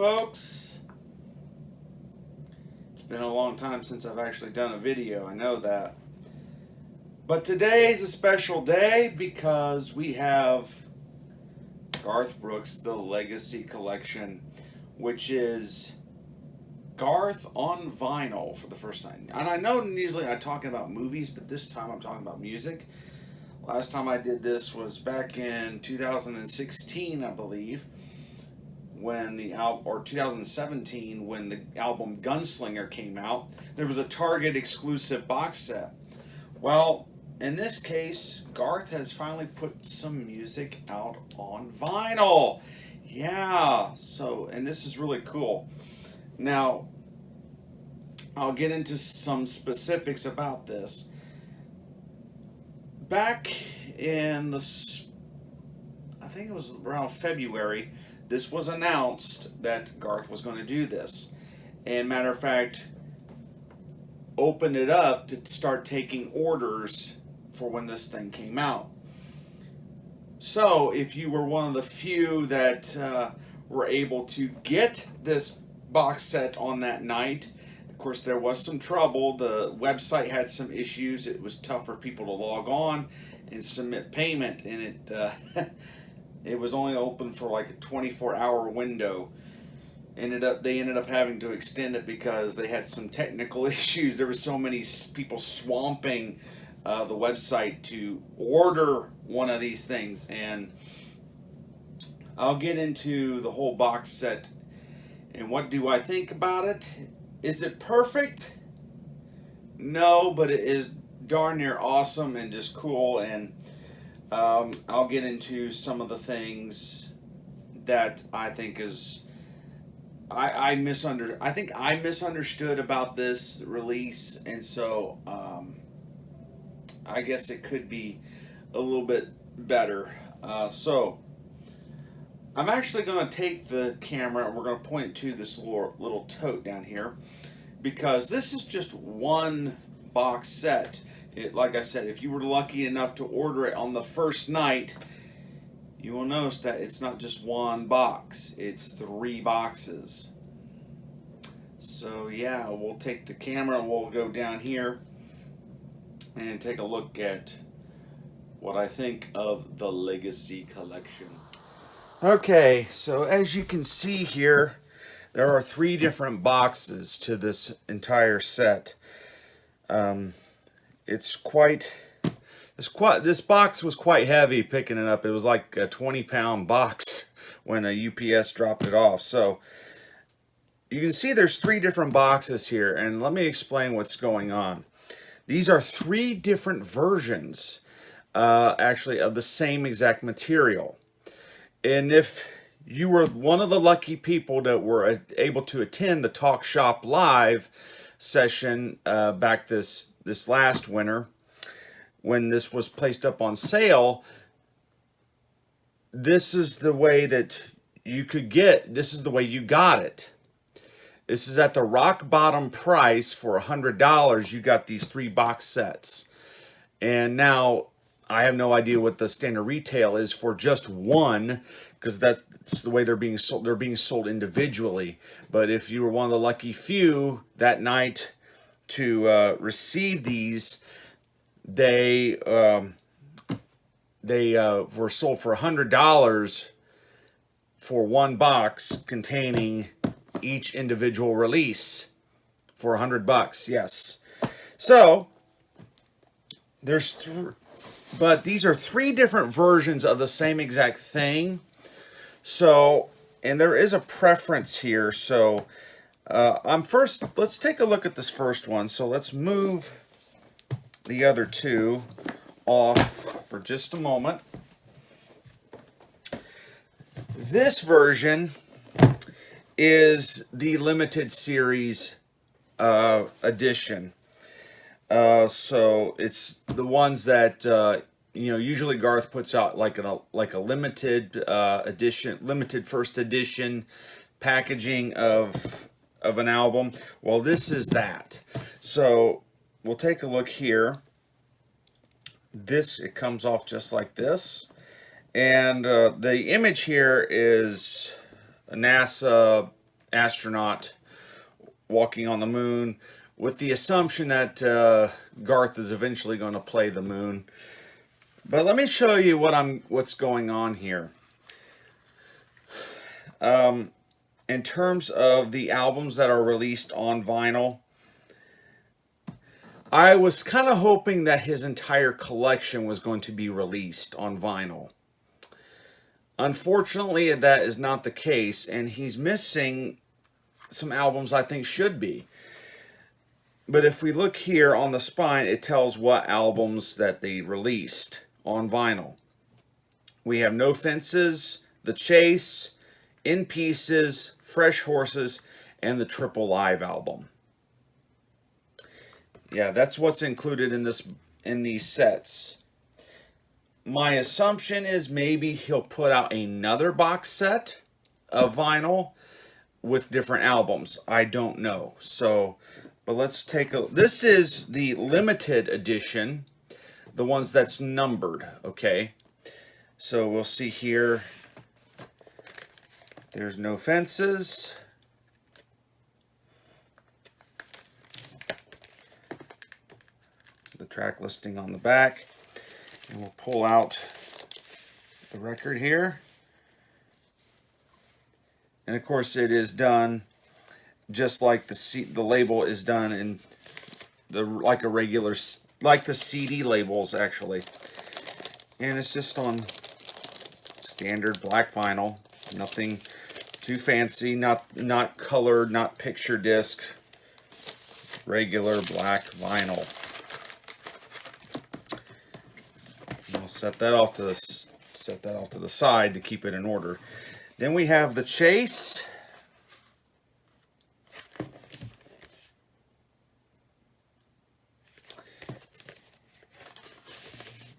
folks. It's been a long time since I've actually done a video, I know that. But today's a special day because we have Garth Brooks, The Legacy Collection, which is Garth on vinyl for the first time. And I know usually I'm talking about movies, but this time I'm talking about music. Last time I did this was back in 2016, I believe, when the or 2017 when the album Gunslinger came out. There was a Target exclusive box set. Well, in this case, Garth has finally put some music out on vinyl. Yeah, and this is really cool. Now, I'll get into some specifics about this. Back in I think it was around February, this was announced that Garth was going to do this. And matter of fact, opened it up to start taking orders for when this thing came out. So if you were one of the few that were able to get this box set on that night, of course there was some trouble. The website had some issues. It was tough for people to log on and submit payment, and it was only open for like a 24-hour window. They ended up having to extend it because they had some technical issues. There were so many people swamping the website to order one of these things, and I'll get into the whole box set and what do I think about it. Is it perfect? No, but it is darn near awesome and just cool, and I'll get into some of the things that I think is I think I misunderstood about this release, and so I guess it could be a little bit better. So I'm actually going to take the camera and we're going to point to this little tote down here, because this is just one box set. Like I said, if you were lucky enough to order it on the first night, you will notice that it's not just one box, it's 3 boxes. So yeah, we'll take the camera and we'll go down here and take a look at what I think of the Legacy Collection. Okay, so as you can see here, there are 3 different boxes to this entire set. This box was quite heavy picking it up. It was like a 20-pound box when a UPS dropped it off. So you can see there's 3 different boxes here, and let me explain what's going on. These are 3 different versions, actually, of the same exact material. And if you were one of the lucky people that were able to attend the Talk Shop Live session back this last winter, when this was placed up on sale, this is the way that you could this is the way you got it. This is at the rock bottom price. For $100, you got these 3 box sets. And now I have no idea what the standard retail is for just one, because that's the way they're being sold. They're being sold individually. But if you were one of the lucky few that night to receive these, they were sold for $100 for one box containing each individual release for $100. Yes. So but these are 3 different versions of the same exact thing. So, and there is a preference here. So let's take a look at this first one. So let's move the other 2 off for just a moment. This version is the limited series edition. So it's the ones that usually Garth puts out like a limited edition, limited first edition packaging of an album. Well, this is that. So we'll take a look here. It comes off just like this, and the image here is a NASA astronaut walking on the moon, with the assumption that Garth is eventually going to play the moon. But let me show you what's going on here. In terms of the albums that are released on vinyl, I was kind of hoping that his entire collection was going to be released on vinyl. Unfortunately, that is not the case, and he's missing some albums I think should be. But if we look here on the spine, it tells what albums that they released on vinyl. We have No Fences, The Chase, In Pieces, Fresh Horses, and the Triple Live album. Yeah, that's what's included in these sets. My assumption is maybe he'll put out another box set of vinyl with different albums. I don't know. So, but let's take a... This is the limited edition, the ones that's numbered, okay? So we'll see here. There's No Fences. The track listing on the back. And we'll pull out the record here. And of course it is done just like the label is done in like the CD labels actually. And it's just on standard black vinyl. Nothing too fancy, not colored, not picture disc. Regular black vinyl. I'll set that off to the side to keep it in order. Then we have The Chase.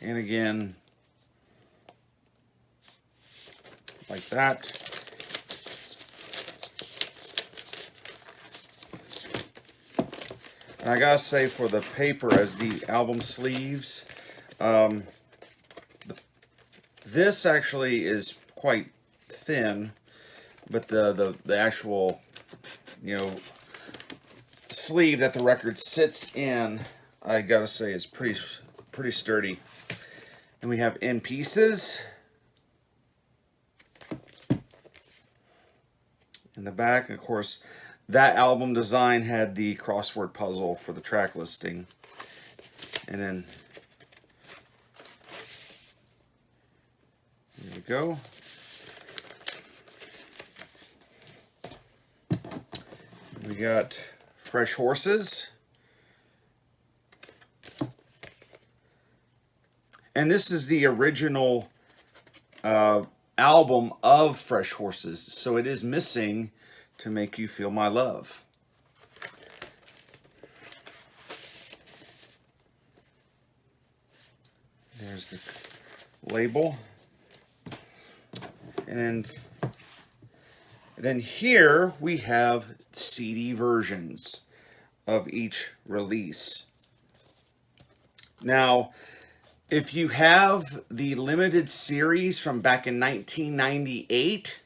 And again, like that. And I gotta say, for the paper as the album sleeves, this actually is quite thin, but the actual, you know, sleeve that the record sits in, I gotta say, is pretty sturdy. And we have In Pieces in the back. And of course, that album design had the crossword puzzle for the track listing. And then here we go. We got Fresh Horses. And this is the original album of Fresh Horses, so it is missing To Make You Feel My Love. There's the label. And then here we have CD versions of each release. Now, if you have the limited series from back in 1998,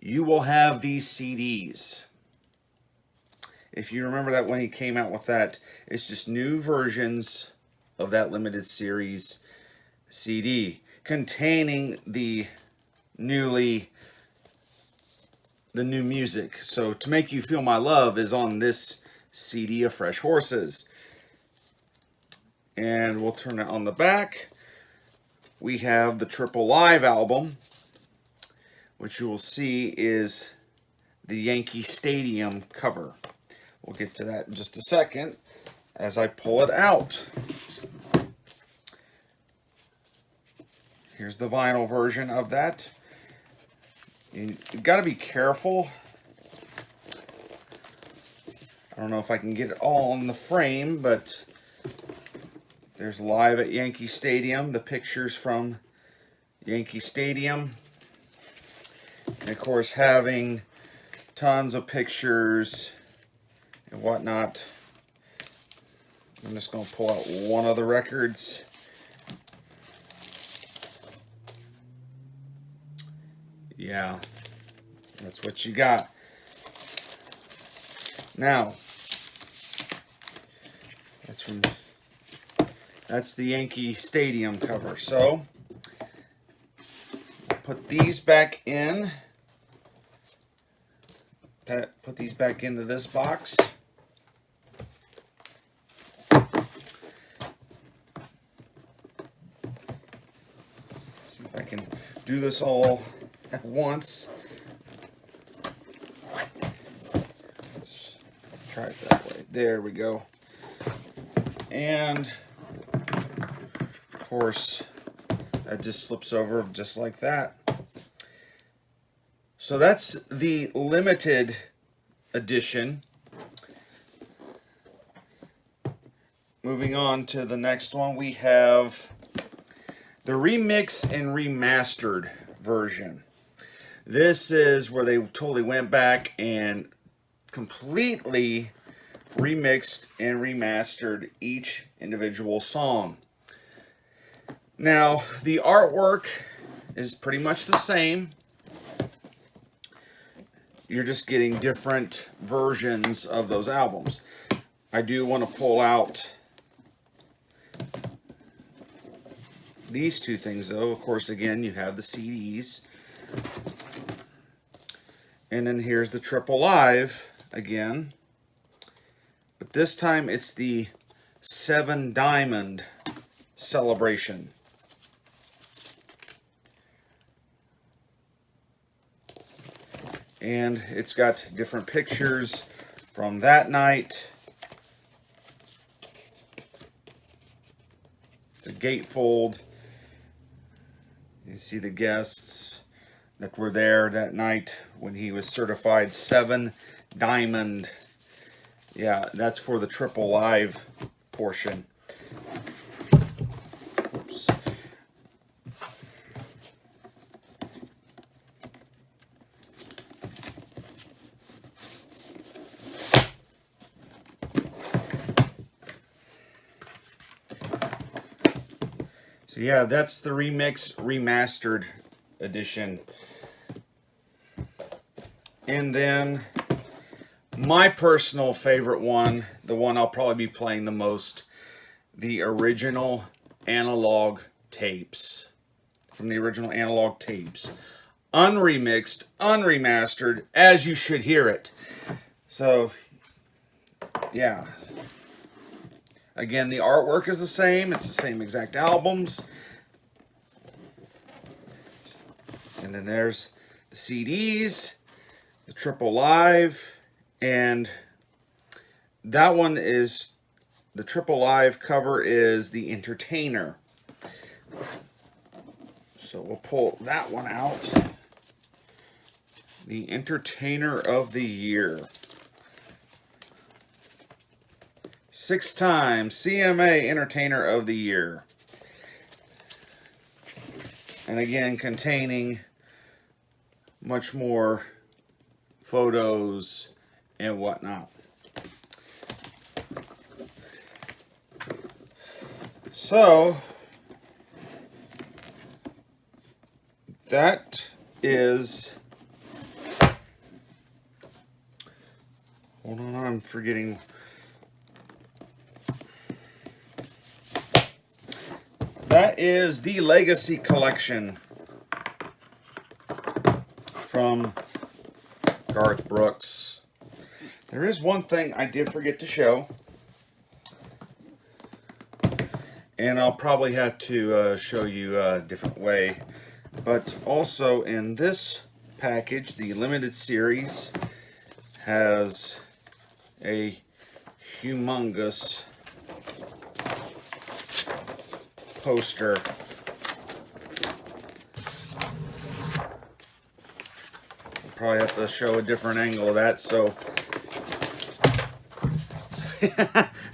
you will have these CDs. If you remember that when he came out with that, it's just new versions of that limited series CD containing the new music. So To Make You Feel My Love is on this CD of Fresh Horses. And we'll turn it on the back. We have the Triple Live album, which you will see is the Yankee Stadium cover. We'll get to that in just a second as I pull it out. Here's the vinyl version of that. You've got to be careful. I don't know if I can get it all in the frame, but there's Live at Yankee Stadium, the pictures from Yankee Stadium. And of course, having tons of pictures and whatnot. I'm just going to pull out one of the records. Yeah, that's what you got. Now, that's the Yankee Stadium cover. So, put these back in. Put these back into this box. See if I can do this all at once. Let's try it that way. There we go. And of course, that just slips over just like that. So that's the limited edition. Moving on to the next one, we have the remix and remastered version. This is where they totally went back and completely remixed and remastered each individual song. Now, the artwork is pretty much the same. You're just getting different versions of those albums. I do want to pull out these two things, though. Of course, again, you have the CDs. And then here's the Triple Live again. But this time it's the 7 Diamond celebration. And it's got different pictures from that night. It's a gatefold. You see the guests that were there that night when he was certified 7 Diamond. Yeah, that's for the Triple Live portion. Oops. So yeah, that's the remix remastered edition. And then my personal favorite one, the one I'll probably be playing the most, the original analog tapes. From the original analog tapes. Unremixed, unremastered, as you should hear it. So, yeah. Again, the artwork is the same. It's the same exact albums. And then there's the CDs, the Triple Live, and that one is, the Triple Live cover is The Entertainer. So we'll pull that one out. The Entertainer of the Year. 6-time CMA Entertainer of the Year. And again, containing much more photos and whatnot. So, that is, hold on, I'm forgetting. That is the Legacy Collection from Garth Brooks. There is one thing I did forget to show, and I'll probably have to show you a different way. But also in this package, the limited series has a humongous poster. Probably have to show a different angle of that, so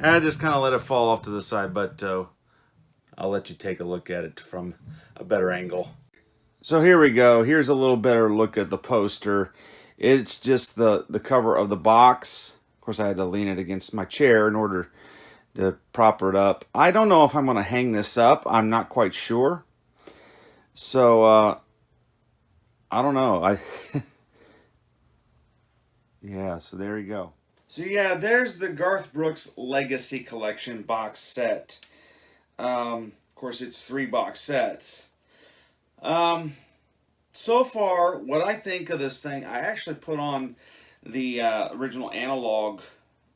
I just kind of let it fall off to the side, but I'll let you take a look at it from a better angle. So here we go. Here's a little better look at the poster. It's just the cover of the box. Of course, I had to lean it against my chair in order to prop it up. I don't know if I'm going to hang this up. I'm not quite sure. So, I don't know. Yeah, so there you go. So yeah, there's the Garth Brooks Legacy Collection box set. Of course, it's 3 box sets. Um, so far, what I think of this thing, I actually put on the original analog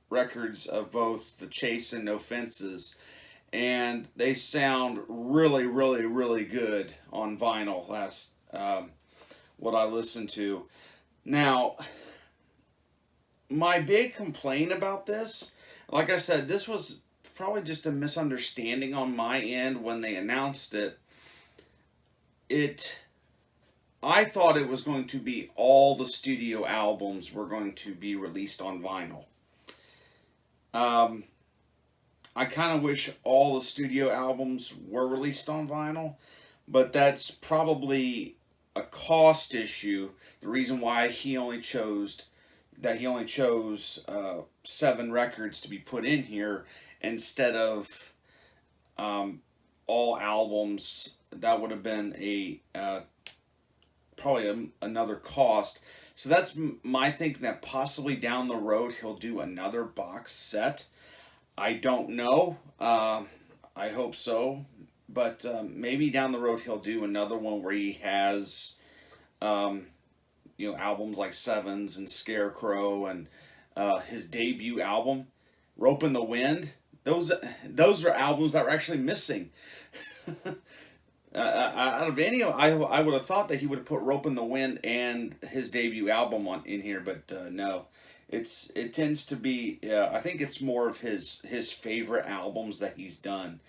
records of both the Chase and No Fences, and they sound really, really, really good on vinyl. Last what I listened to. Now, my big complaint about this, like I said, this was probably just a misunderstanding on my end when they announced it. It I thought it was going to be all the studio albums were going to be released on vinyl. Um, I kind of wish all the studio albums were released on vinyl, but that's probably a cost issue. The reason why he only chose 7 records to be put in here instead of um, all albums. That would have been a probably another cost. So that's my thinking, that possibly down the road he'll do another box set. I don't know. I hope so. But maybe down the road he'll do another one where he has, albums like Sevens and Scarecrow and his debut album, Rope in the Wind. Those are albums that were actually missing. Out of any, I would have thought that he would have put Rope in the Wind and his debut album in here, but no. It tends to be, I think it's more of his favorite albums that he's done.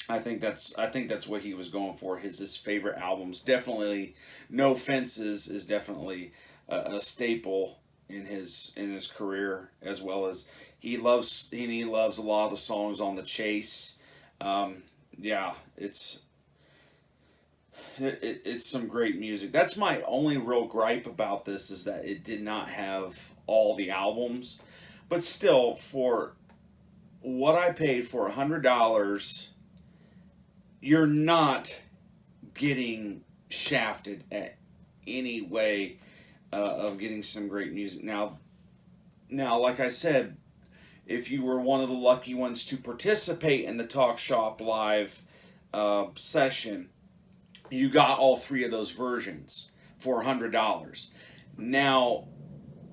I think that's what he was going for. His favorite albums. Definitely, No Fences is definitely a staple in his career, as well as he loves a lot of the songs on the Chase. Yeah, it's some great music. That's my only real gripe about this, is that it did not have all the albums, but still, for what I paid for $100, you're not getting shafted at any way of getting some great music. Now, like I said, if you were one of the lucky ones to participate in the Talk Shop Live session, you got all 3 of those versions for $100. Now,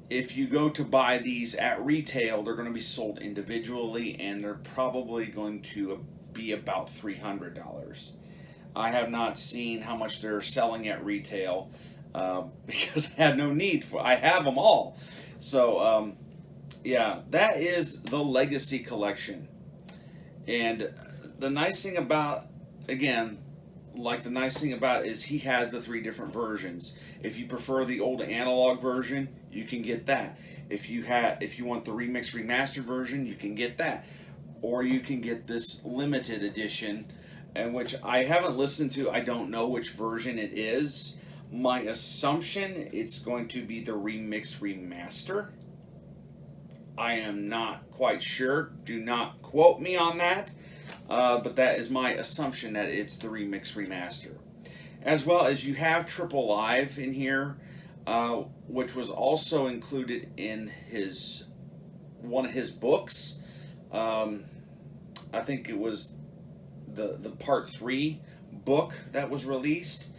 if you go to buy these at retail, they're going to be sold individually, and they're probably going to be about $300. I have not seen how much they're selling at retail because I had no need for. I have them all, so yeah, that is the Legacy Collection. And the nice thing about, again, the nice thing about it is he has the 3 different versions. If you prefer the old analog version, you can get that. If you want the remixed remastered version, you can get that. Or you can get this limited edition, and which I haven't listened to. I don't know which version it is. My assumption, it's going to be the remixed remaster. I am not quite sure. Do not quote me on that. But that is my assumption, that it's the remix remaster. As well as you have Triple Live in here, which was also included in one of his books. I think it was the part 3 book that was released.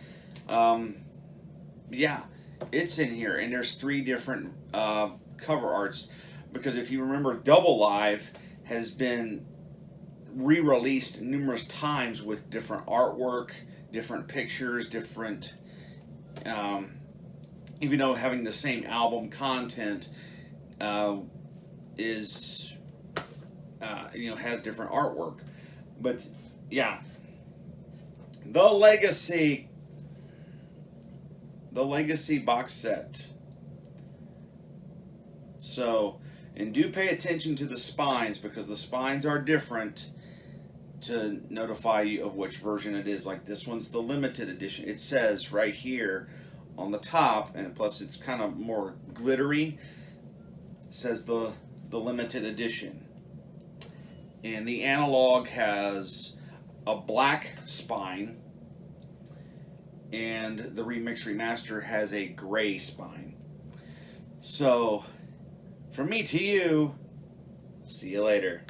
Yeah, it's in here, and there's 3 different cover arts, because if you remember, Double Live has been re-released numerous times with different artwork, different pictures, different, even though having the same album content is, has different artwork. But yeah, the Legacy box set. So, and do pay attention to the spines, because the spines are different, to notify you of which version it is. Like this one's the limited edition. It says right here on the top, and plus it's kind of more glittery. It says the limited edition. And the analog has a black spine, and the remix remaster has a gray spine. So From me to you, see you later.